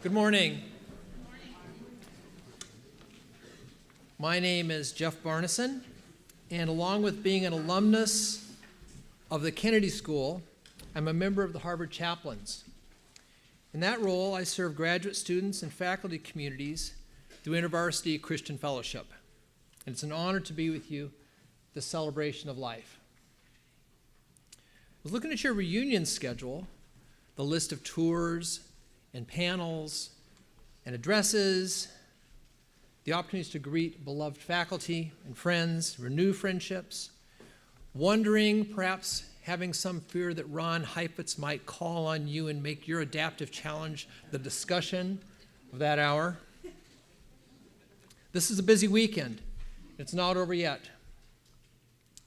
Good morning. My name is Jeff Barneson, and along with being an alumnus of the Kennedy School, I'm a member of the Harvard Chaplains. In that role, I serve graduate students and faculty communities through InterVarsity Christian Fellowship, and it's an honor to be with you at the celebration of life. I was looking at your reunion schedule, the list of tours and panels and addresses, the opportunities to greet beloved faculty and friends, renew friendships, wondering, perhaps having some fear that Ron Heifetz might call on you and make your adaptive challenge the discussion of that hour. This is a busy weekend. It's not over yet.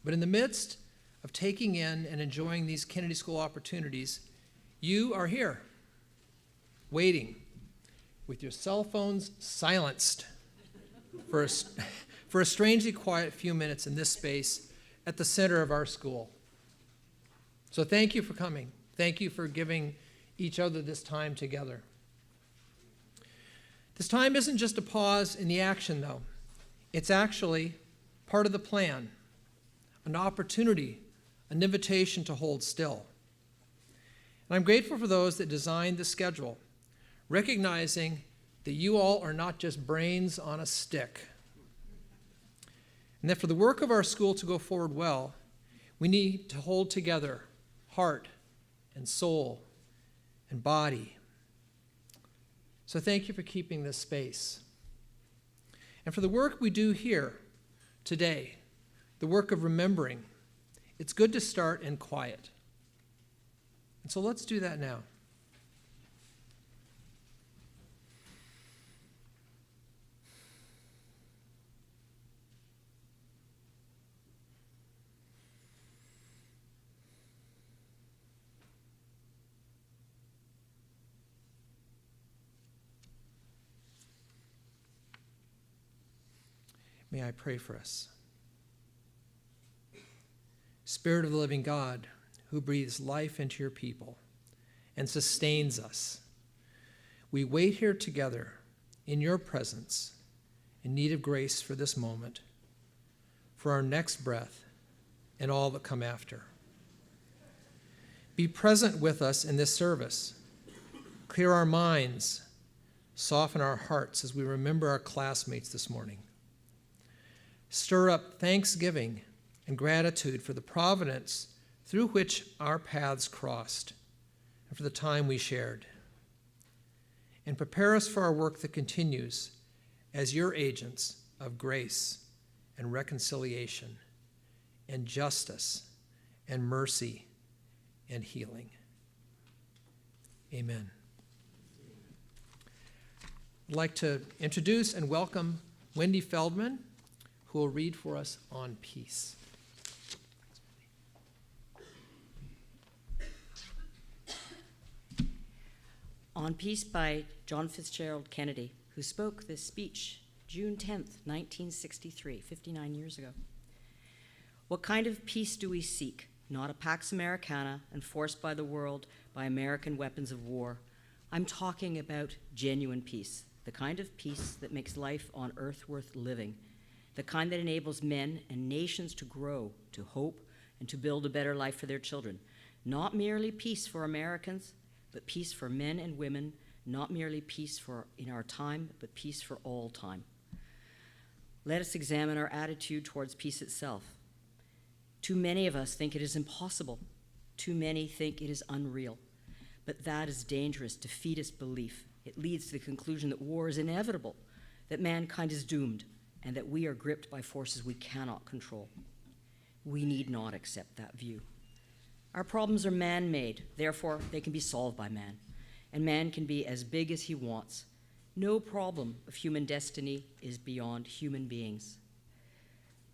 But in the midst of taking in and enjoying these Kennedy School opportunities, you are here, waiting, with your cell phones silenced for a strangely quiet few minutes in this space at the center of our school. So thank you for coming. Thank you for giving each other this time together. This time isn't just a pause in the action, though. It's actually part of the plan, an opportunity, an invitation to hold still. And I'm grateful for those that designed the schedule, recognizing that you all are not just brains on a stick. And that for the work of our school to go forward well, we need to hold together heart and soul and body. So thank you for keeping this space. And for the work we do here today, the work of remembering, it's good to start in quiet. And so let's do that now. May I pray for us. Spirit of the living God, who breathes life into your people and sustains us, we wait here together in your presence in need of grace for this moment, for our next breath, and all that come after. Be present with us in this service. Clear our minds, soften our hearts as we remember our classmates this morning. Stir up thanksgiving and gratitude for the providence through which our paths crossed and for the time we shared. And prepare us for our work that continues as your agents of grace and reconciliation and justice and mercy and healing. Amen. I'd like to introduce and welcome Wendy Feldman, who will read for us on peace. On Peace by John Fitzgerald Kennedy, who spoke this speech June 10th, 1963, 59 years ago. What kind of peace do we seek? Not a Pax Americana enforced by the world by American weapons of war. I'm talking about genuine peace, the kind of peace that makes life on earth worth living, the kind that enables men and nations to grow, to hope, and to build a better life for their children. Not merely peace for Americans, but peace for men and women, not merely peace for in our time, but peace for all time. Let us examine our attitude towards peace itself. Too many of us think it is impossible. Too many think it is unreal. But that is dangerous, defeatist belief. It leads to the conclusion that war is inevitable, that mankind is doomed, and that we are gripped by forces we cannot control. We need not accept that view. Our problems are man-made, therefore they can be solved by man, and man can be as big as he wants. No problem of human destiny is beyond human beings.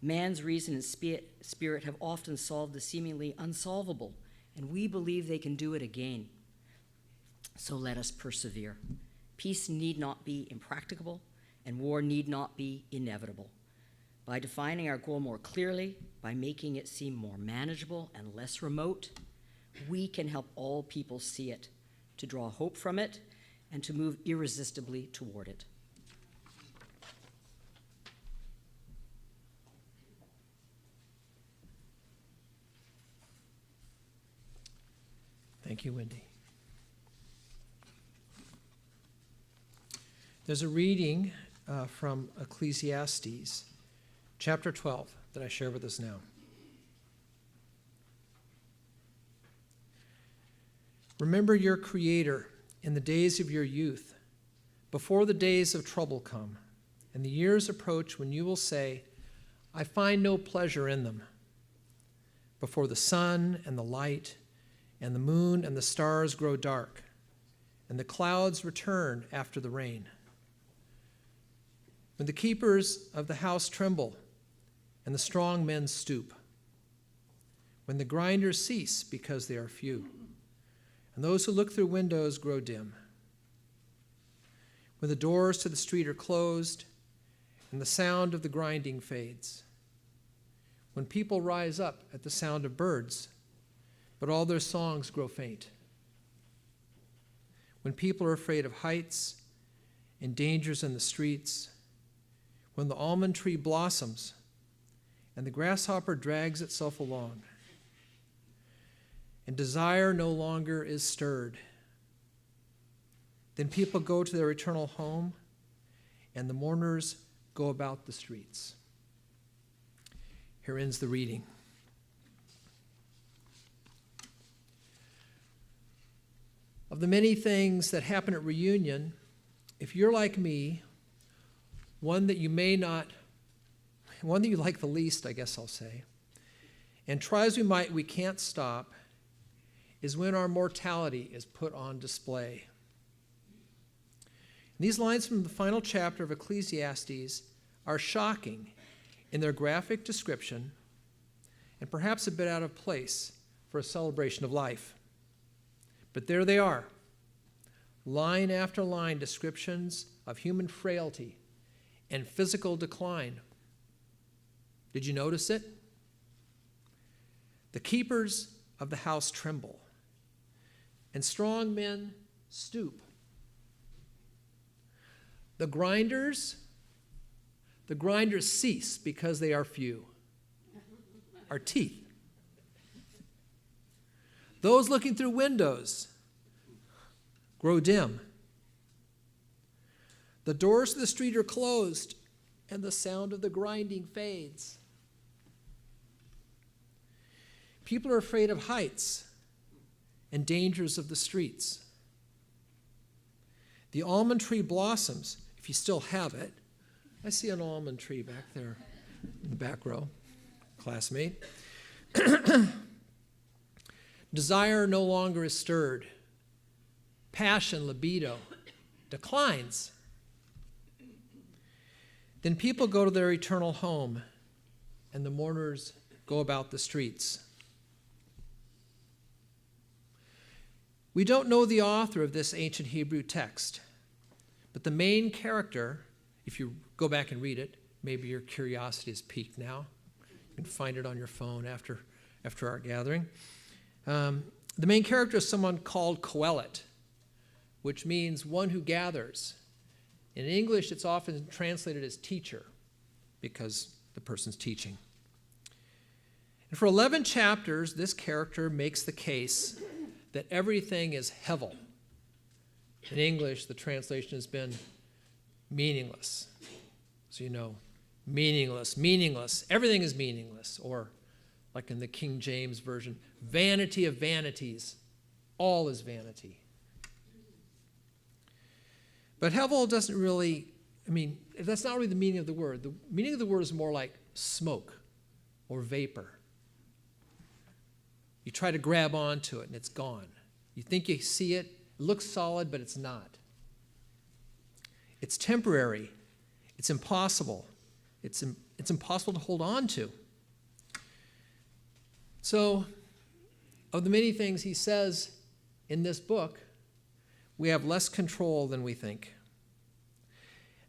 Man's reason and spirit have often solved the seemingly unsolvable, and we believe they can do it again. So let us persevere. Peace need not be impracticable, and war need not be inevitable. By defining our goal more clearly, by making it seem more manageable and less remote, we can help all people see it, to draw hope from it, and to move irresistibly toward it. Thank you, Wendy. There's a reading from Ecclesiastes, chapter 12, that I share with us now. Remember your Creator in the days of your youth, before the days of trouble come, and the years approach when you will say, I find no pleasure in them. Before the sun and the light and the moon and the stars grow dark, and the clouds return after the rain. When the keepers of the house tremble, and the strong men stoop. When the grinders cease because they are few, and those who look through windows grow dim. When the doors to the street are closed, and the sound of the grinding fades. When people rise up at the sound of birds, but all their songs grow faint. When people are afraid of heights and dangers in the streets. When the almond tree blossoms and the grasshopper drags itself along, and desire no longer is stirred. Then people go to their eternal home, and the mourners go about the streets. Here ends the reading. Of the many things that happen at reunion, if you're like me, one that you like the least, I guess I'll say, and try as we might, we can't stop, is when our mortality is put on display. And these lines from the final chapter of Ecclesiastes are shocking in their graphic description and perhaps a bit out of place for a celebration of life. But there they are, line after line descriptions of human frailty and physical decline. Did you notice it? The keepers of the house tremble, and strong men stoop. The grinders cease because they are few. Our teeth. Those looking through windows grow dim. The doors to the street are closed, and the sound of the grinding fades. People are afraid of heights and dangers of the streets. The almond tree blossoms, if you still have it. I see an almond tree back there in the back row, classmate. Desire no longer is stirred. Passion, libido, declines. Then people go to their eternal home, and the mourners go about the streets. We don't know the author of this ancient Hebrew text, but the main character, if you go back and read it, maybe your curiosity is piqued now. You can find it on your phone after our gathering. The main character is someone called Kohelet, which means one who gathers. In English, it's often translated as teacher because the person's teaching. And for 11 chapters, this character makes the case that everything is hevel. In English, the translation has been meaningless. So you know, meaningless. Everything is meaningless. Or, like in the King James Version, vanity of vanities. All is vanity. But hevel doesn't really, that's not really the meaning of the word. The meaning of the word is more like smoke or vapor. You try to grab onto it and it's gone. You think you see it, it looks solid, but it's not. It's temporary. It's impossible. It's impossible to hold on to. So, of the many things he says in this book, we have less control than we think.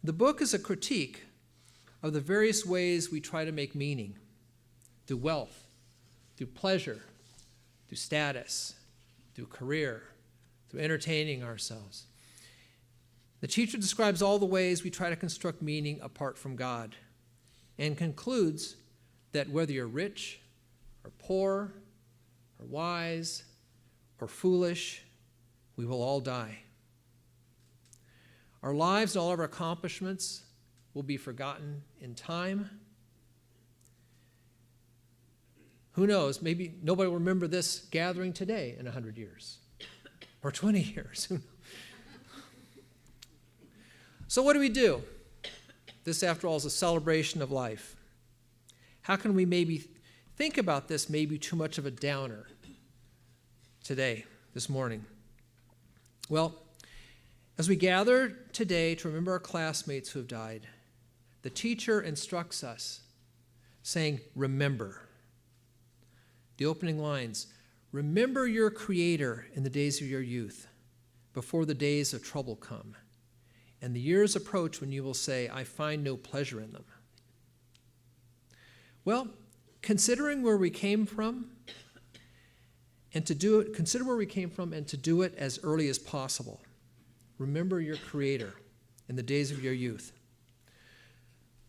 The book is a critique of the various ways we try to make meaning through wealth, through pleasure, through status, through career, through entertaining ourselves. The teacher describes all the ways we try to construct meaning apart from God and concludes that whether you're rich or poor or wise or foolish, we will all die. Our lives and all of our accomplishments will be forgotten in time. Who knows, maybe nobody will remember this gathering today in 100 years or 20 years. Who knows? So what do we do? This, after all, is a celebration of life. How can we maybe think about this maybe too much of a downer today, this morning? Well, as we gather today to remember our classmates who have died, the teacher instructs us, saying, remember. The opening lines, remember your Creator in the days of your youth, before the days of trouble come, and the years approach when you will say, I find no pleasure in them. Well, considering where we came from, and to do it, consider where we came from and to do it as early as possible. Remember your Creator in the days of your youth.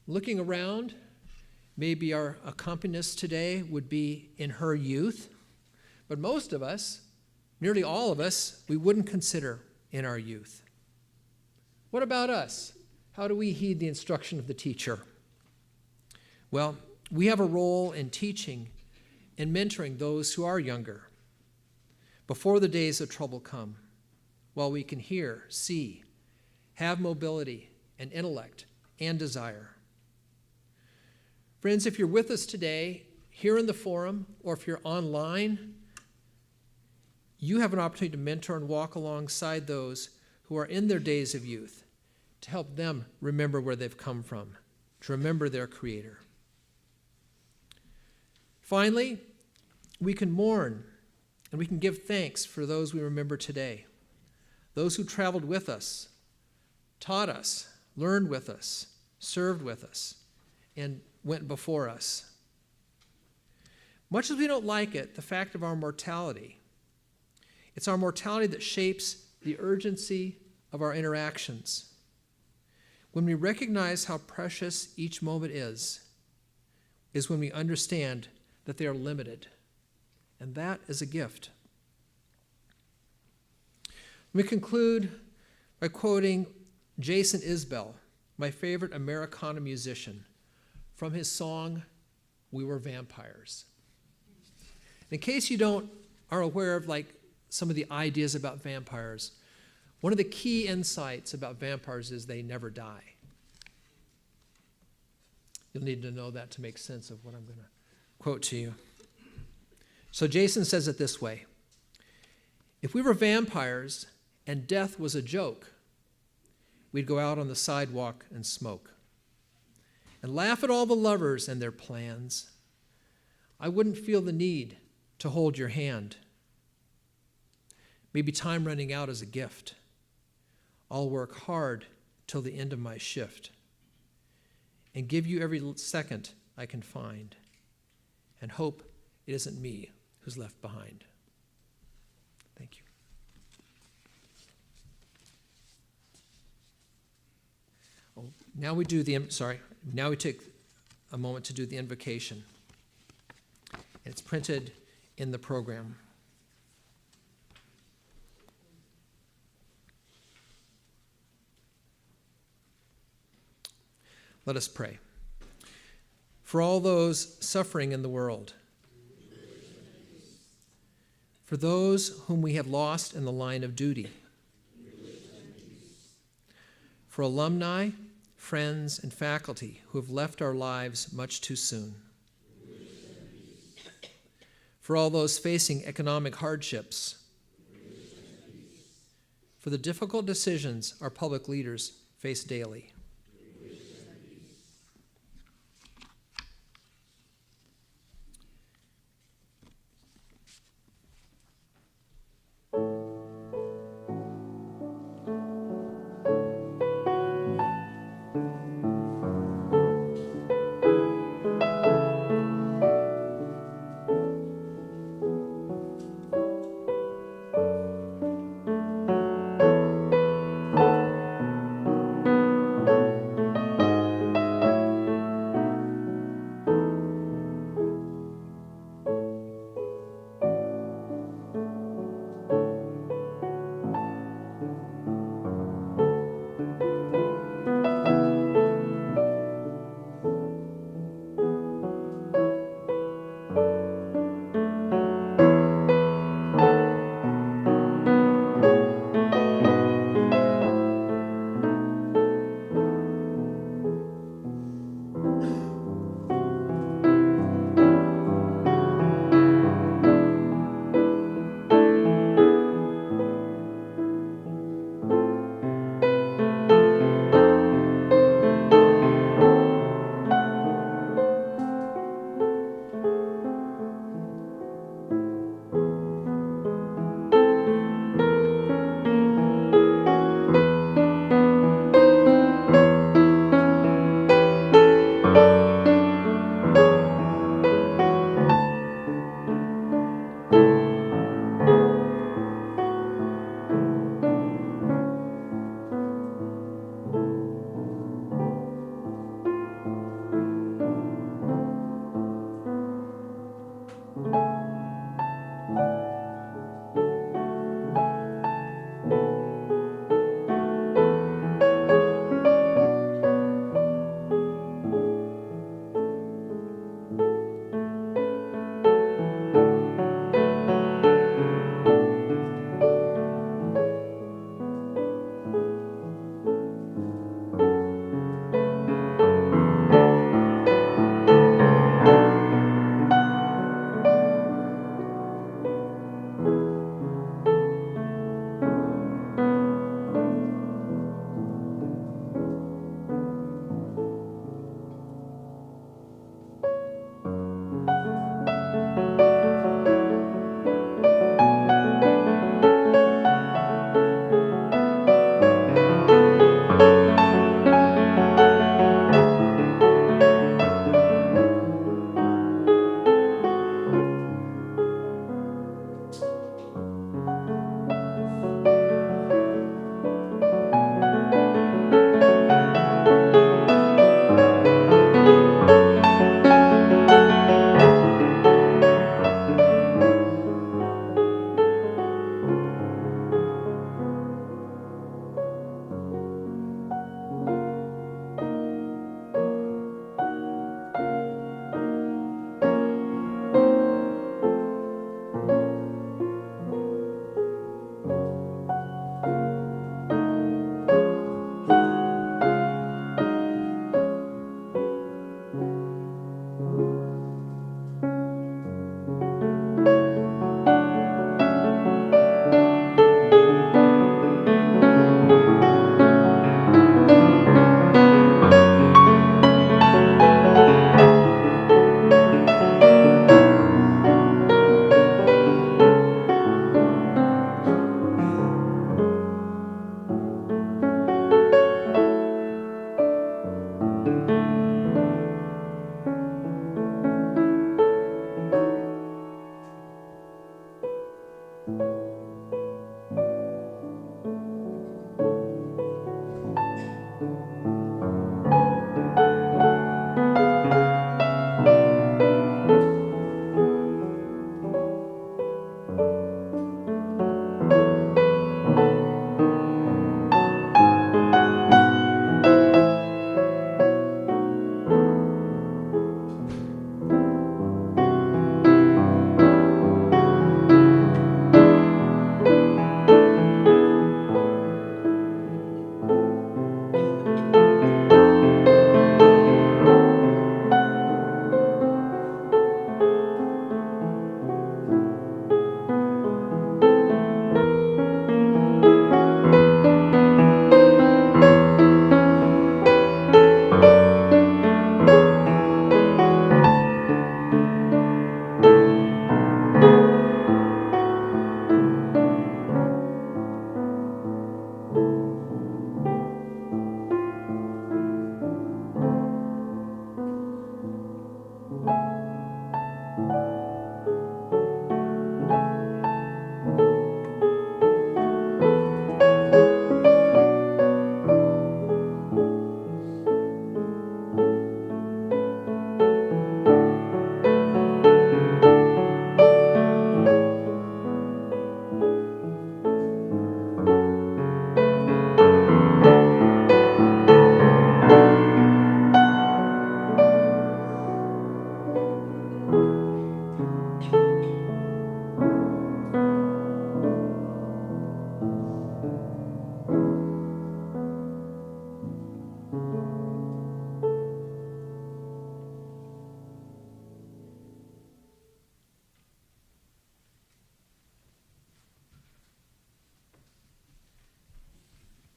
Looking around, maybe our accompanist today would be in her youth, but most of us, nearly all of us, we wouldn't consider in our youth. What about us? How do we heed the instruction of the teacher? Well, we have a role in teaching and mentoring those who are younger before the days of trouble come, while we can hear, see, have mobility and intellect and desire. Friends, if you're with us today, here in the forum, or if you're online, you have an opportunity to mentor and walk alongside those who are in their days of youth, to help them remember where they've come from, to remember their Creator. Finally, we can mourn and we can give thanks for those we remember today, those who traveled with us, taught us, learned with us, served with us, and went before us. Much as we don't like it, the fact of our mortality, it's our mortality that shapes the urgency of our interactions. When we recognize how precious each moment is when we understand that they are limited, and that is a gift. Let me conclude by quoting Jason Isbell, my favorite Americana musician, from his song, We Were Vampires. In case you are aware of some of the ideas about vampires, one of the key insights about vampires is they never die. You'll need to know that to make sense of what I'm going to quote to you. So Jason says it this way: if we were vampires and death was a joke, we'd go out on the sidewalk and smoke and laugh at all the lovers and their plans. I wouldn't feel the need to hold your hand. Maybe time running out is a gift. I'll work hard till the end of my shift and give you every second I can find and hope it isn't me who's left behind. Thank you. Now we take a moment to do the invocation. It's printed in the program. Let us pray. For all those suffering in the world, for those whom we have lost in the line of duty, for alumni, friends, and faculty who have left our lives much too soon, for all those facing economic hardships, for the difficult decisions our public leaders face daily.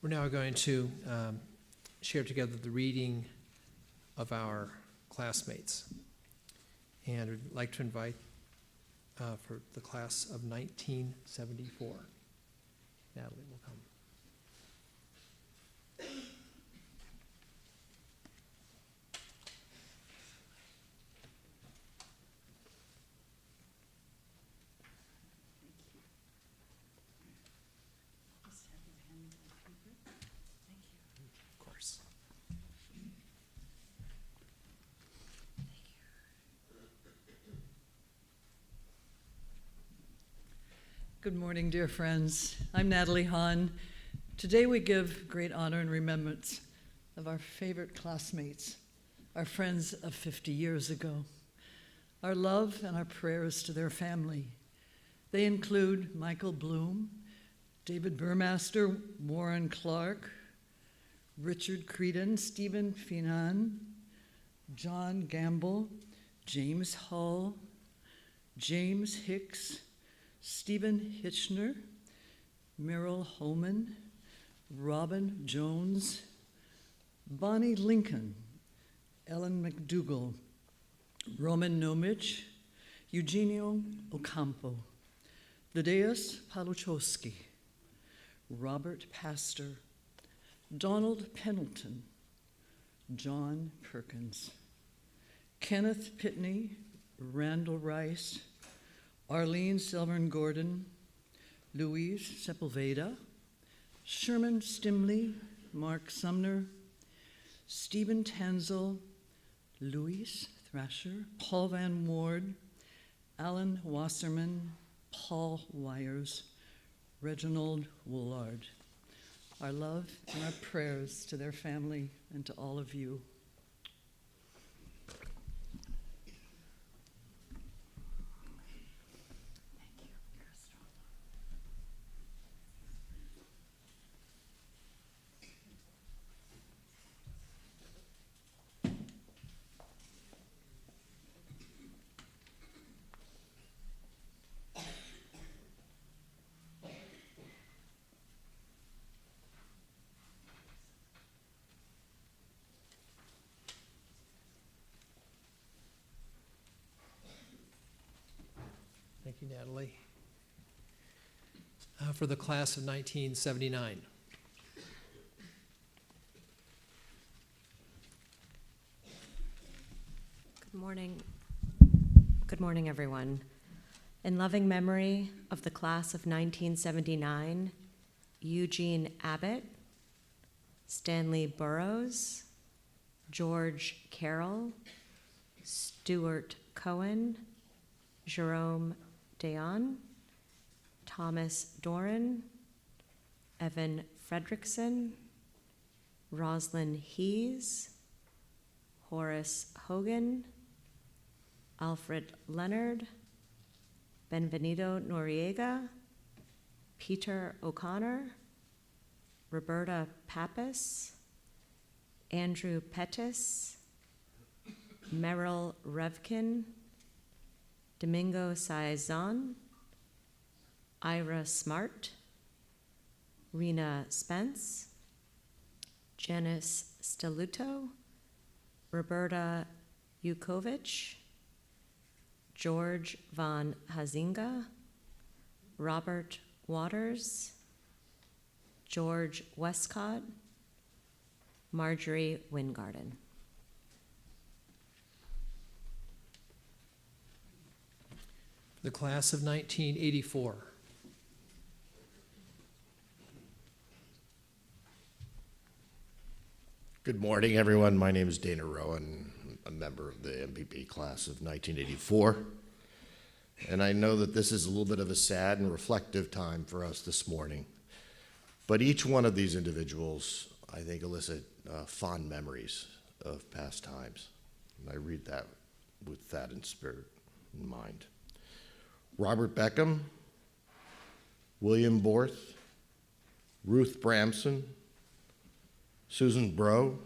We're now going to share together the reading of our classmates. And I'd like to invite for the class of 1974. Natalie will come. Of course. Good morning, dear friends. I'm Natalie Hahn. Today we give great honor and remembrance of our favorite classmates, our friends of 50 years ago. Our love and our prayers to their family. They include Michael Bloom, David Burmaster, Warren Clark, Richard Creedon, Stephen Finan, John Gamble, James Hull, James Hicks, Stephen Hitchner, Merrill Holman, Robin Jones, Bonnie Lincoln, Ellen McDougall, Roman Nomich, Eugenio Ocampo, Thaddeus Paluchowski, Robert Pastor, Donald Pendleton, John Perkins, Kenneth Pitney, Randall Rice, Arlene Selvern Gordon, Louise Sepulveda, Sherman Stimley, Mark Sumner, Stephen Tanzel, Louise Thrasher, Paul Van Ward, Alan Wasserman, Paul Wires, Reginald Woolard. Our love and our prayers to their family and to all of you. Thank you, Natalie. For the class of 1979. Good morning. Good morning, everyone. In loving memory of the class of 1979, Eugene Abbott, Stanley Burrows, George Carroll, Stuart Cohen, Jerome Dayon, Thomas Doran, Evan Fredrickson, Roslyn Hees, Horace Hogan, Alfred Leonard, Benvenido Noriega, Peter O'Connor, Roberta Pappas, Andrew Pettis, Merrill Revkin, Domingo Saizon, Ira Smart, Rena Spence, Janice Steluto, Roberta Yukovich, George von Hazinga, Robert Waters, George Westcott, Marjorie Wingarden. The class of 1984. Good morning, everyone. My name is Dana Rowan, a member of the MPP class of 1984. And I know that this is a little bit of a sad and reflective time for us this morning. But each one of these individuals, I think, elicit fond memories of past times. And I read that with that in spirit in mind. Robert Beckham, William Borth, Ruth Bramson, Susan Brough,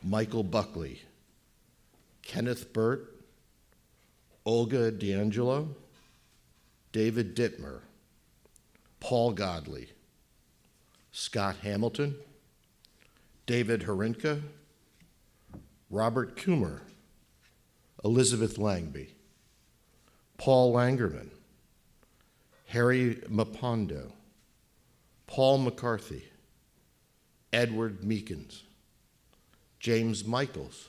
Michael Buckley, Kenneth Burt, Olga D'Angelo, David Dittmer, Paul Godley, Scott Hamilton, David Harinka, Robert Coomer, Elizabeth Langby, Paul Langerman, Harry Mapondo, Paul McCarthy, Edward Meekins, James Michaels,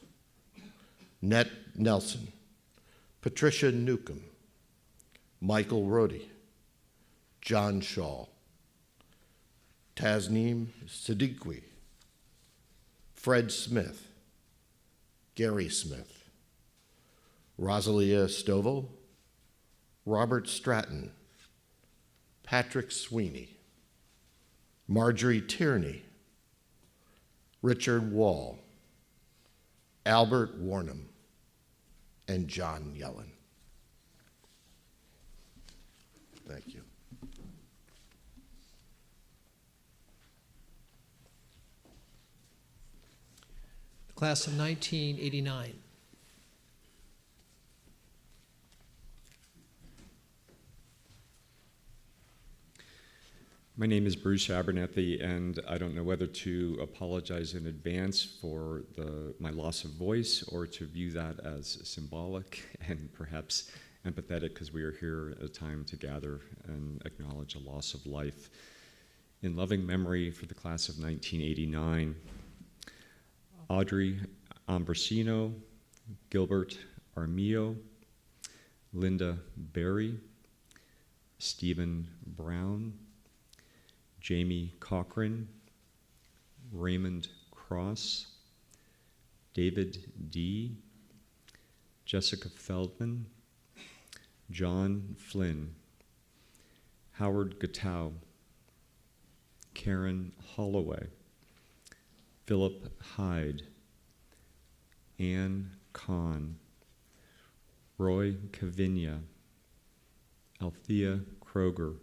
Nett Nelson, Patricia Newcomb, Michael Rohde, John Shaw, Tasneem Siddiqui, Fred Smith, Gary Smith, Rosalia Stovall, Robert Stratton, Patrick Sweeney, Marjorie Tierney, Richard Wall, Albert Warnham, and John Yellen. Thank you. The class of 1989. My name is Bruce Abernethy, and I don't know whether to apologize in advance for my loss of voice or to view that as symbolic and perhaps empathetic, because we are here at a time to gather and acknowledge a loss of life. In loving memory for the class of 1989, Audrey Ambrosino, Gilbert Armillo, Linda Berry, Stephen Brown, Jamie Cochran, Raymond Cross, David D., Jessica Feldman, John Flynn, Howard Gatow, Karen Holloway, Philip Hyde, Anne Kahn, Roy Cavinia, Althea Kroger,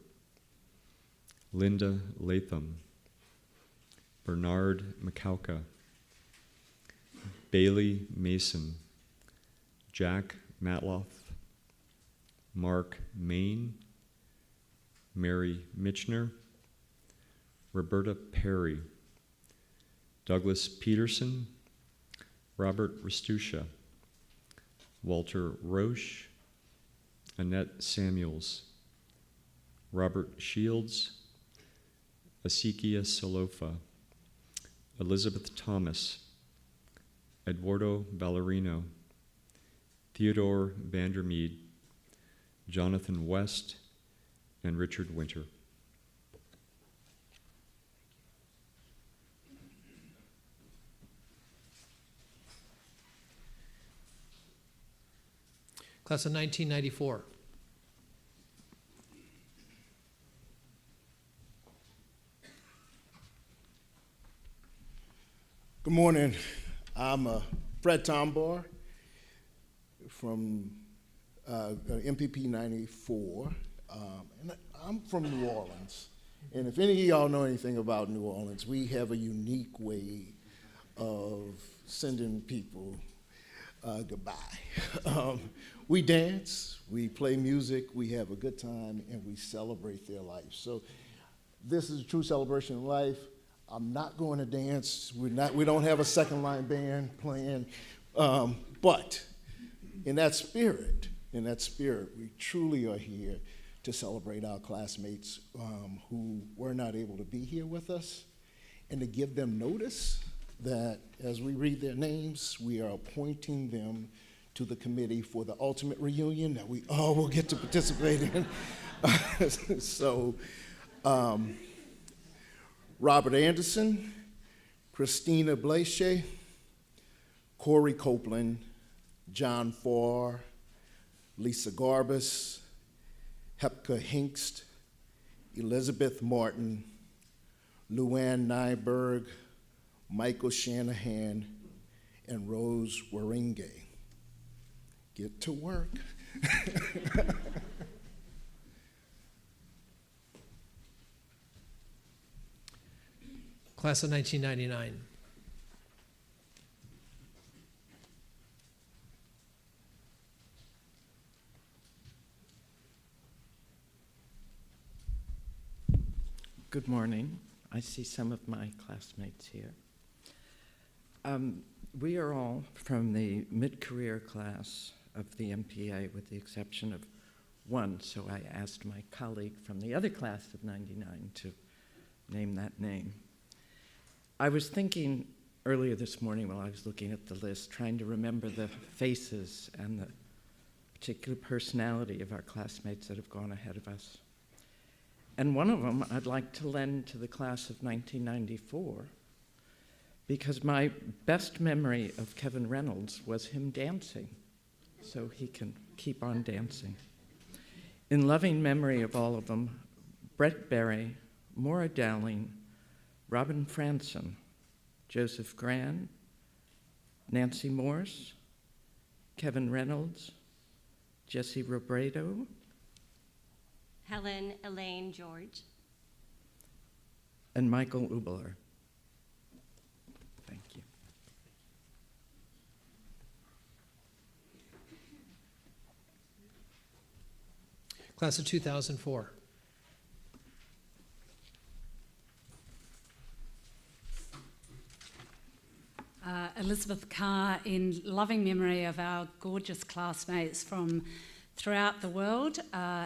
Linda Latham, Bernard McCauca, Bailey Mason, Jack Matloff, Mark Main, Mary Mitchner, Roberta Perry, Douglas Peterson, Robert Restucia, Walter Roche, Annette Samuels, Robert Shields, Asikia Salofa, Elizabeth Thomas, Eduardo Ballerino, Theodore Vandermeed, Jonathan West, and Richard Winter. Class of 1994. Good morning. I'm Fred Tombar from MPP 94, and I'm from New Orleans. And if any of y'all know anything about New Orleans, we have a unique way of sending people goodbye. We dance, we play music, we have a good time, and we celebrate their life. So this is a true celebration of life. I'm not going to dance. We don't have a second line band playing, but in that spirit, we truly are here to celebrate our classmates who were not able to be here with us, and to give them notice that as we read their names, we are appointing them to the committee for the ultimate reunion that we all will get to participate in. So, Robert Anderson, Christina Blache, Corey Copeland, John Farr, Lisa Garbus, Hepka Hinkst, Elizabeth Martin, Luann Nyberg, Michael Shanahan, and Rose Waringe. Get to work. Class of 1999. Good morning. I see some of my classmates here. We are all from the mid-career class of the MPA, with the exception of one, so I asked my colleague from the other class of 99 to name that name. I was thinking earlier this morning while I was looking at the list, trying to remember the faces and the particular personality of our classmates that have gone ahead of us. And one of them I'd like to lend to the class of 1994, because my best memory of Kevin Reynolds was him dancing, so he can keep on dancing. In loving memory of all of them, Brett Berry, Maura Dowling, Robin Franson, Joseph Gran, Nancy Morse, Kevin Reynolds, Jesse Robredo, Helen Elaine George, and Michael Ubler. Thank you. Class of 2004. Elizabeth Carr, in loving memory of our gorgeous classmates from throughout the world,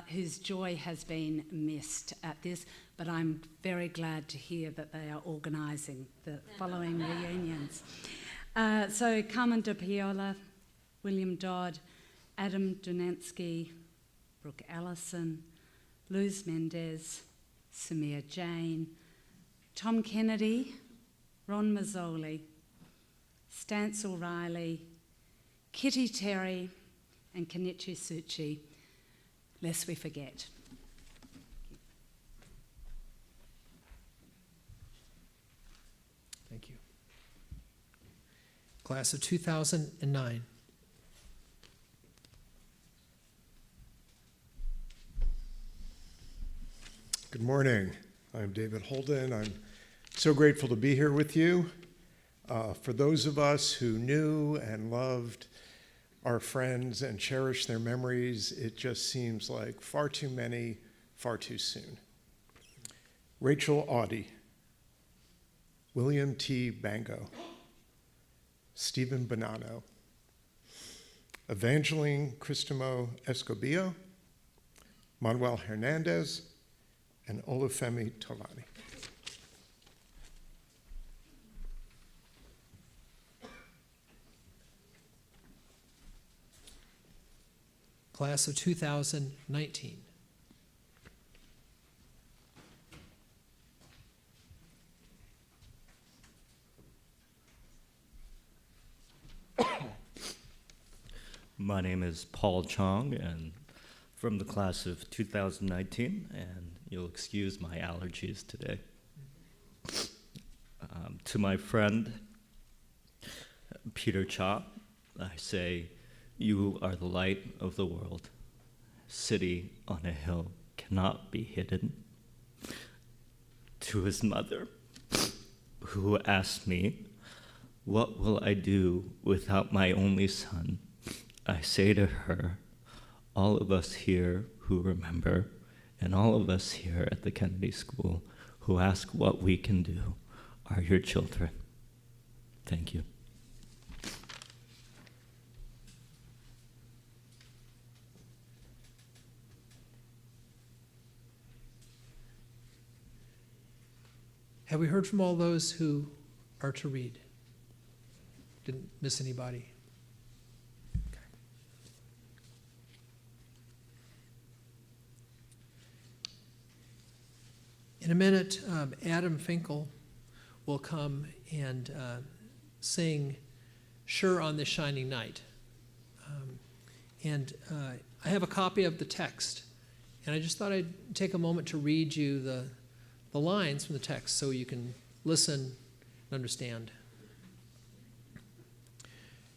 whose joy has been missed at this, but I'm very glad to hear that they are organising the following reunions. So Carmen de Piola, William Dodd, Adam Dunansky, Brooke Allison, Luz Mendez, Samir Jain, Tom Kennedy, Ron Mazzoli, Stance O'Reilly, Kitty Terry, and Kenichi Suchi, lest we forget. Thank you. Class of 2009. Good morning. I'm David Holden. I'm so grateful to be here with you. For those of us who knew and loved our friends and cherished their memories, it just seems like far too many, far too soon. Rachel Audie, William T. Bango, Stephen Bonanno, Evangeline Cristimo Escobillo, Manuel Hernandez, and Olufemi Tolani. Class of 2019. My name is Paul Chong, and from the class of 2019, and you'll excuse my allergies today. To my friend, Peter Cha, I say, you are the light of the world. City on a hill cannot be hidden. To his mother, who asked me, what will I do without my only son? I say to her, all of us here who remember, and all of us here at the Kennedy School who ask what we can do, are your children. Thank you. Have we heard from all those who are to read? Didn't miss anybody? Okay. In a minute, Adam Finkel will come and sing Sure on This Shining Night. I have a copy of the text, and I just thought I'd take a moment to read you the lines from the text so you can listen and understand.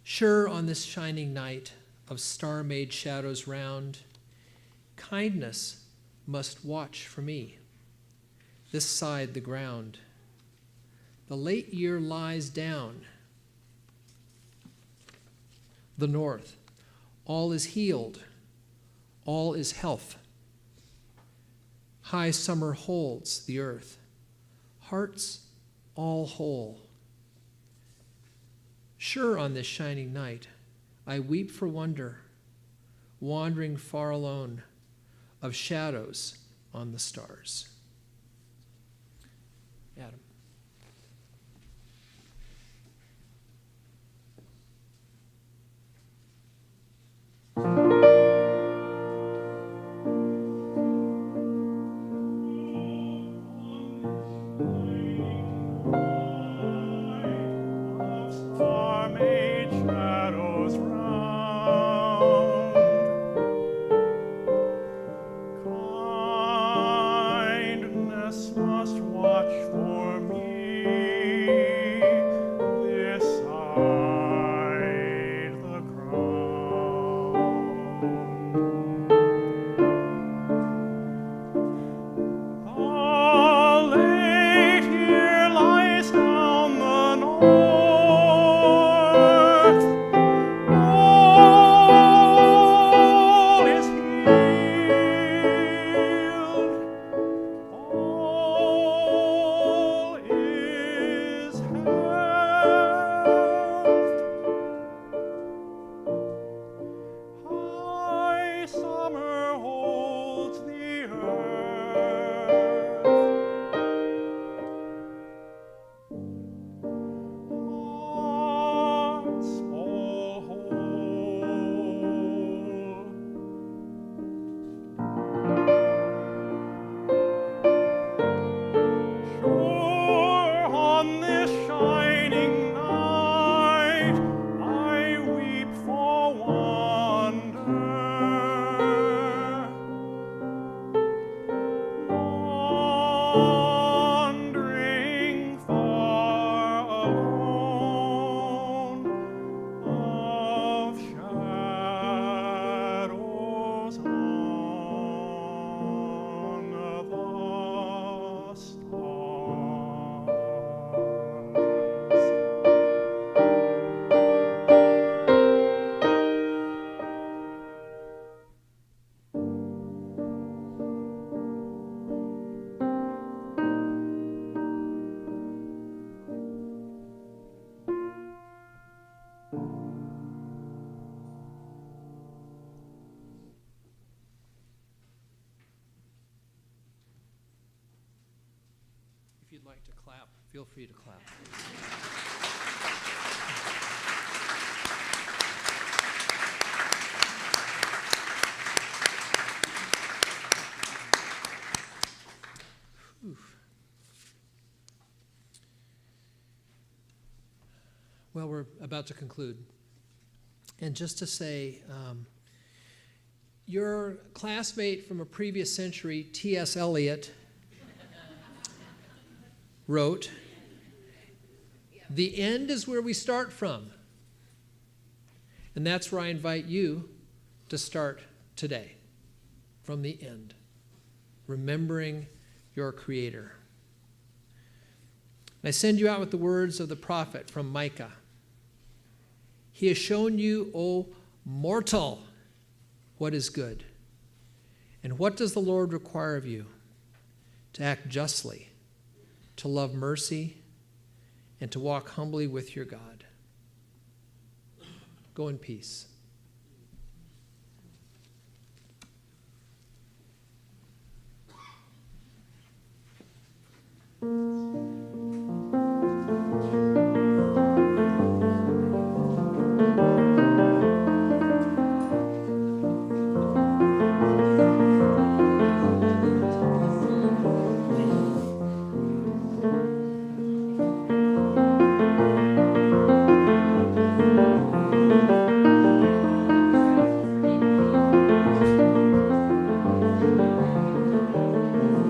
Sure on this shining night of star-made shadows round, kindness must watch for me, this side the ground. The late year lies down. The north, all is healed, all is health. High summer holds the earth, hearts all whole. Sure, on this shining night, I weep for wonder, wandering far alone, of shadows on the stars. Adam. If you'd like to clap, feel free to clap. Well, we're about to conclude. And just to say, your classmate from a previous century, T.S. Eliot, wrote, "The end is where we start from." And that's where I invite you to start today, from the end, remembering your Creator. And I send you out with the words of the prophet from Micah. He has shown you, O mortal, what is good. And what does the Lord require of you? To act justly, to love mercy, and to walk humbly with your God. Go in peace.